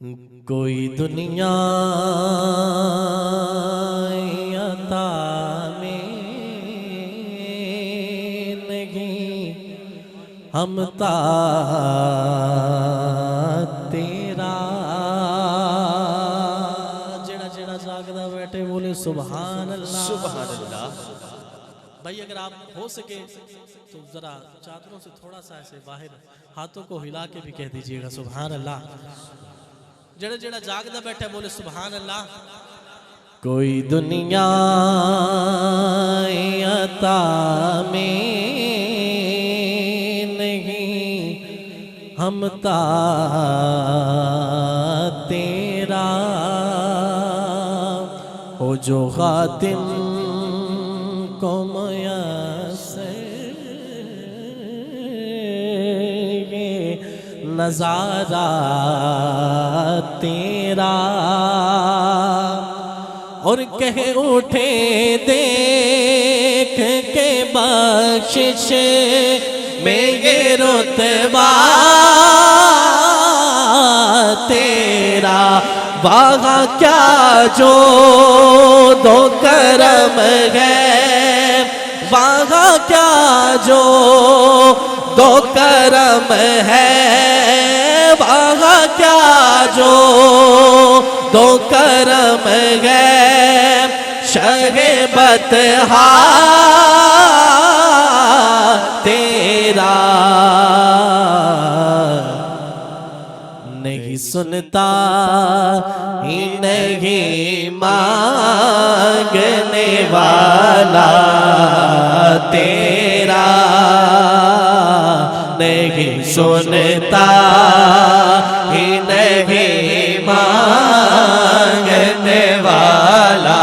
कोई दुनिया अता में नहीं, हम ता तेरा। जेड़ा जेड़ा जागदा बैठे बोले सुभान अल्लाह सुभान अल्लाह। भाई अगर आप हो सके तो जरा चादरों से थोड़ा सा ऐसे बाहर हाथों को हिला के भी कह दीजिएगा सुभान अल्लाह। जेड़ा जेड़ा जागदा बैठा बोले सुभान अल्लाह। कोई दुनिया अता में नहीं, हम ता तेरा। हो जो खातिम को नजारा तेरा। और कह उठे देख के बख्शिश में ये रुतबा तेरा। वहाँ क्या जो दो करम है, वहाँ क्या जो दो करम है, वहाँ क्या जो दो करम है। शहे बतहा तेरा नहीं सुनता ही नहीं मांगने वाला तेरा। नहीं सुनता ही नहीं मांगने वाला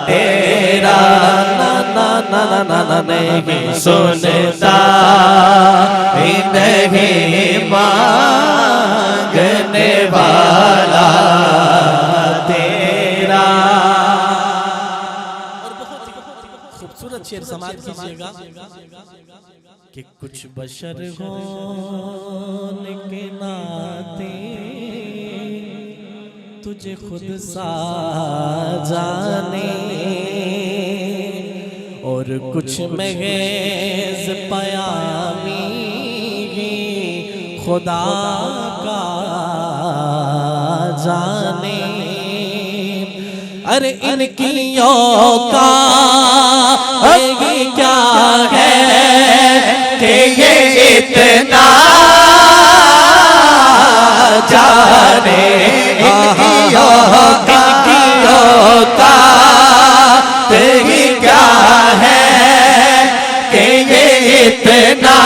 तेरा। ना ना ना ना ना नहीं सुनता ही नहीं मांगने वाला तेरा। और बहुत खूबसूरत शेर समाज कीजिएगा कि कुछ बशर होने के नाते तुझे खुद सा जाने, और कुछ महज पयामी खुदा का जाने। अरे इनकी औकात क्या है कि ये इतना जाने। इनकी औकात क्या है कि ये इतना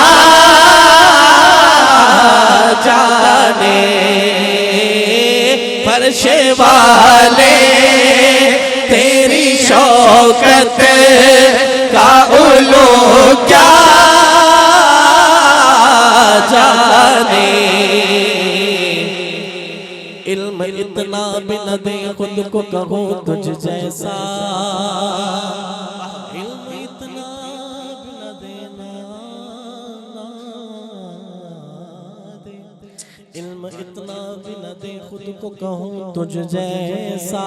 जाने। फर्श वाले तेरी शौकत का उलू क्या जाने। इल्म इतना भी न दे खुद को कहो तुझ जैसा। इल्म इतना भी न देना दे, इल्म इतना भी न दे खुद को कहूँ तुझ जैसा।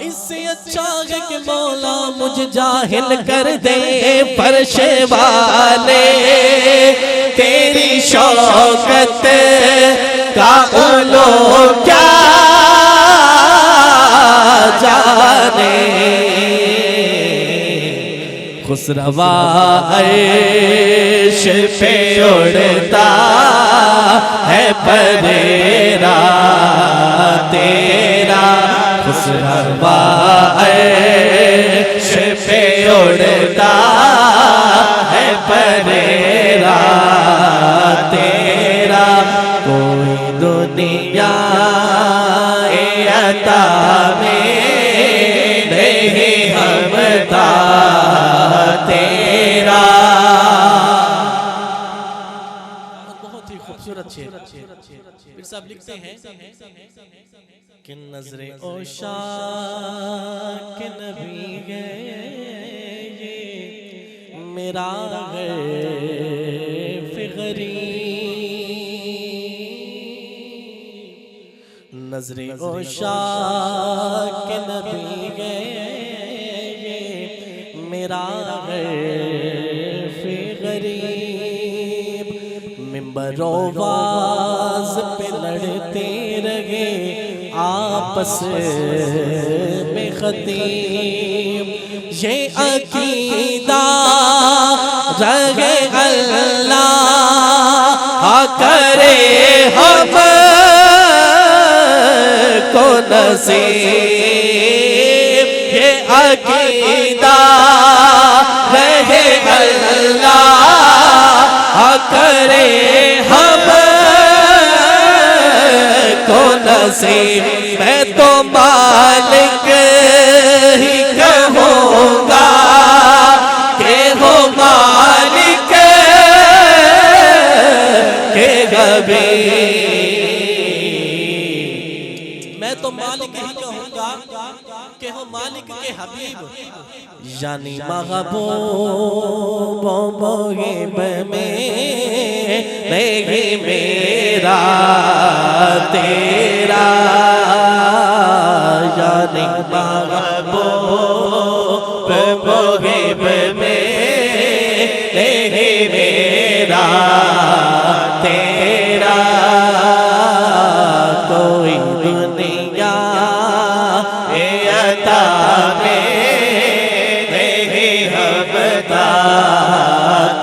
इससे अच्छा है कि मौला मुझे जाहिल कर दे। फर्श वाले तेरी शौकत का उलो क्या जाने। खुसरवा अर्श पे उड़ता है परेरा तेरा। खुसरवा अर्श पे उड़ता है परेरा तेरा। कोई दुनिया अता में नहीं, हम ता तेरा। बहुत ही खूबसूरत शेर। फिर साहब लिखते हैं कि नजरे ओशा के नबी गए ये मेरा गए फिगरी। नजरे ओशाक नबी गए मेरा गैफ़े गरीब मिंबरो वाज पे लड़ते रहे आपस में खतीब ये अकीदा रहे अल्लाह करे हम को नसीब ये अकीदा रहे अल्लाह करे हम को नसीब मैं तो मालिक ही कहूँगा के हो मालिक के हबीब मैं तो मालिक ही कहूँगा के हो मालिक के हबीब यानी महबूब मुहिब में नहीं मेरा तेरा यानी महबूब मुहिब में नहीं मेरा तेरा कोई दुनिया अता में नहीं हबता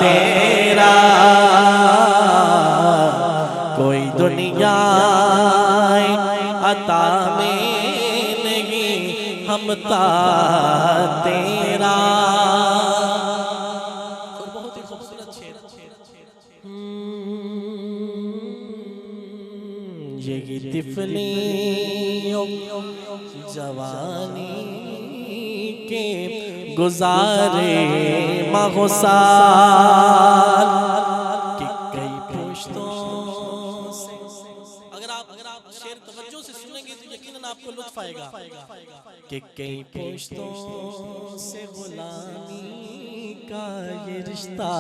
तेरा कोई दुनिया अता में नहीं हमता तेरा। और बहुत ही खूबसूरत शेर ये तिफली जवानी के गुजारे मगसाल कि कई पुश्तों से अगर आप शेर तवज्जो से सुनेंगे तो यकीनन आपको लुत्फ आएगा कि कई पुश्तों से गुलामी का ये रिश्ता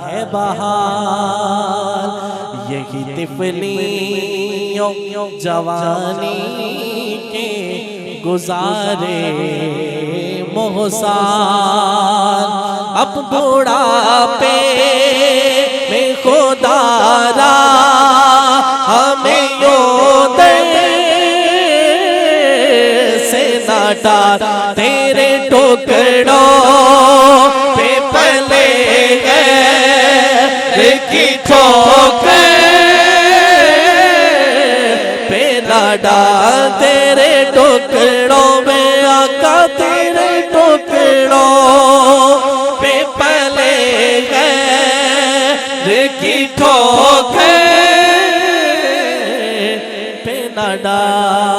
है बहाल यही तिफली जवानी के गुजारे मोहसान अब बुढ़ापे में खुदारा हमें से नाटा तेरे टुकड़ों पे पले गए की ठोकर डाल तेरे टुकड़ों में आका तेरे टुकड़ों पे पले गए की ठोकर पे न डाल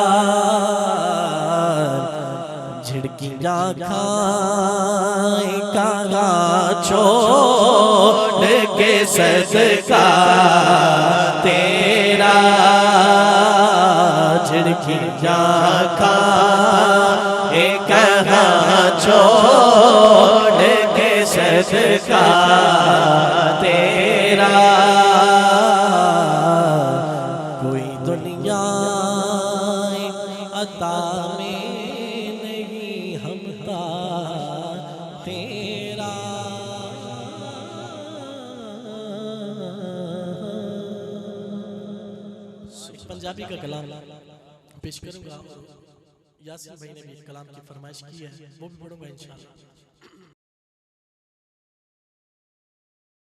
झिड़कियाँ खाए कहाँ छोड़ के सदका तेरा झिड़कियाँ खाए कहाँ छोड़ के सदका तेरा कोई दुनिया अता में नहीं हमता तेरा। पंजाबी का कलाम पेश करूंगा यासीन भाई ने भी कलाम की फरमाइश की है वो भी पढ़ूंगा इंशाअल्लाह।